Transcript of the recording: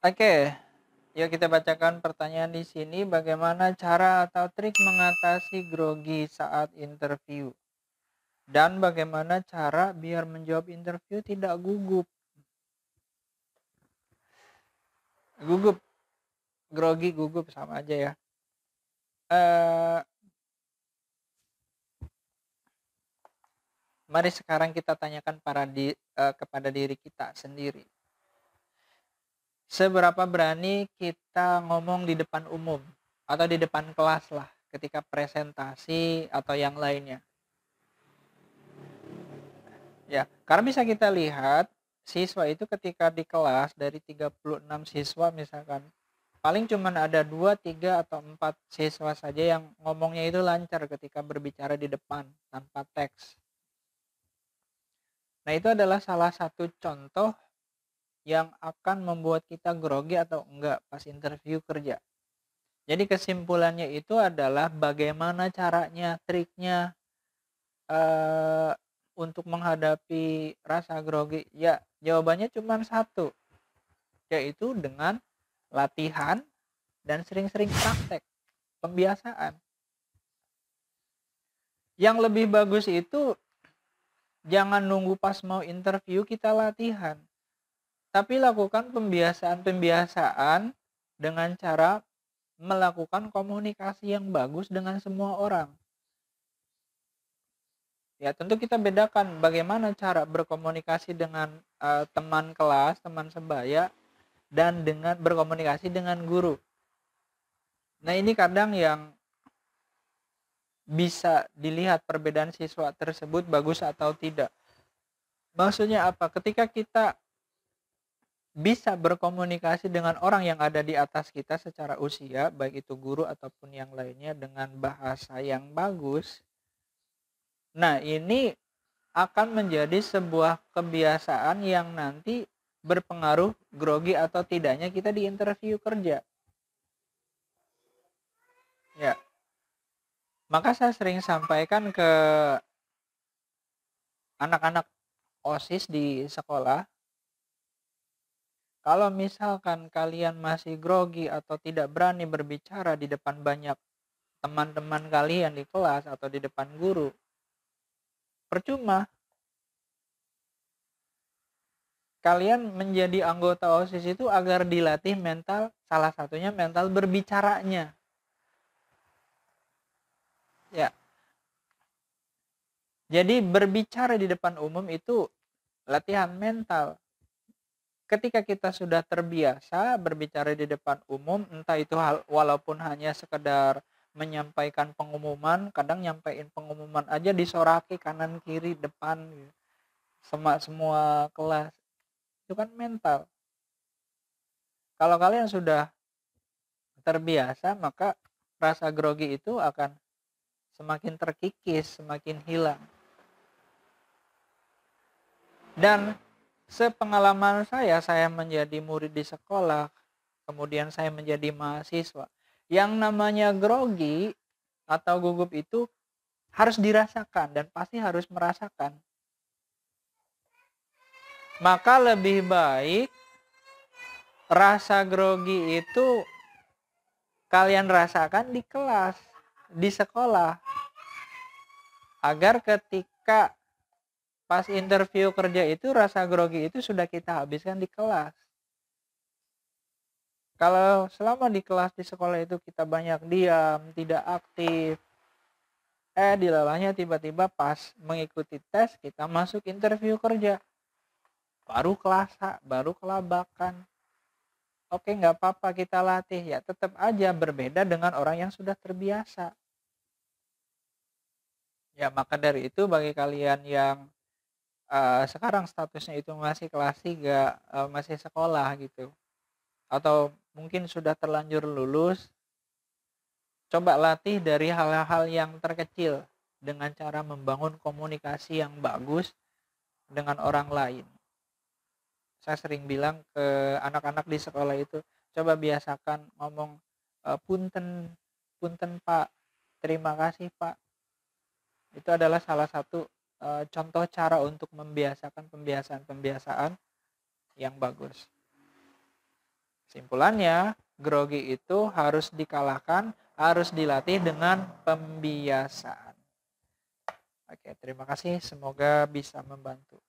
Oke, yuk kita bacakan pertanyaan di sini. Bagaimana cara atau trik mengatasi grogi saat interview? Dan bagaimana cara biar menjawab interview tidak gugup? Gugup, grogi, gugup sama aja ya. Eh, Mari sekarang kita tanyakan kepada diri kita sendiri. Seberapa berani kita ngomong di depan umum atau di depan kelas lah ketika presentasi atau yang lainnya. Ya, karena bisa kita lihat siswa itu ketika di kelas dari 36 siswa misalkan, paling cuma ada 2, 3 atau 4 siswa saja yang ngomongnya itu lancar ketika berbicara di depan tanpa teks. Nah, itu adalah salah satu contoh yang akan membuat kita grogi atau enggak pas interview kerja. Jadi kesimpulannya itu adalah bagaimana caranya, triknya untuk menghadapi rasa grogi. Ya, jawabannya cuma satu, yaitu dengan latihan dan sering-sering praktek, pembiasaan. Yang lebih bagus itu jangan nunggu pas mau interview kita latihan, tapi lakukan pembiasaan-pembiasaan dengan cara melakukan komunikasi yang bagus dengan semua orang. Ya, tentu kita bedakan bagaimana cara berkomunikasi dengan teman kelas, teman sebaya, dan dengan berkomunikasi dengan guru. Nah, ini kadang yang bisa dilihat perbedaan siswa tersebut bagus atau tidak. Maksudnya apa? Ketika kita bisa berkomunikasi dengan orang yang ada di atas kita secara usia, baik itu guru ataupun yang lainnya, dengan bahasa yang bagus. Nah, ini akan menjadi sebuah kebiasaan yang nanti berpengaruh grogi atau tidaknya kita di interview kerja. Ya, maka saya sering sampaikan ke anak-anak OSIS di sekolah, kalau misalkan kalian masih grogi atau tidak berani berbicara di depan banyak teman-teman kalian di kelas atau di depan guru, percuma. Kalian menjadi anggota OSIS itu agar dilatih mental, salah satunya mental berbicaranya. Ya, jadi berbicara di depan umum itu latihan mental. Ketika kita sudah terbiasa berbicara di depan umum, entah itu walaupun hanya sekedar menyampaikan pengumuman, kadang nyampein pengumuman aja disoraki kanan kiri depan gitu. Semua kelas. Itu kan mental. Kalau kalian sudah terbiasa, maka rasa grogi itu akan semakin terkikis, semakin hilang. Dan sepengalaman saya menjadi murid di sekolah, kemudian saya menjadi mahasiswa, yang namanya grogi atau gugup itu harus dirasakan dan pasti harus merasakan. Maka lebih baik rasa grogi itu kalian rasakan di kelas, di sekolah, agar ketika pas interview kerja itu rasa grogi itu sudah kita habiskan di kelas. Kalau selama di kelas di sekolah itu kita banyak diam, tidak aktif, dilalahnya tiba-tiba pas mengikuti tes kita masuk interview kerja, baru kelasa, baru kelabakan. Oke, nggak apa-apa kita latih, ya tetap aja berbeda dengan orang yang sudah terbiasa. Ya, maka dari itu bagi kalian yang sekarang statusnya itu masih kelas 3, masih sekolah gitu, atau mungkin sudah terlanjur lulus, coba latih dari hal-hal yang terkecil dengan cara membangun komunikasi yang bagus dengan orang lain. Saya sering bilang ke anak-anak di sekolah itu, coba biasakan ngomong punten, punten Pak, terima kasih Pak. Itu adalah salah satu contoh cara untuk membiasakan pembiasaan-pembiasaan yang bagus. Kesimpulannya, grogi itu harus dikalahkan, harus dilatih dengan pembiasaan. Oke, terima kasih. Semoga bisa membantu.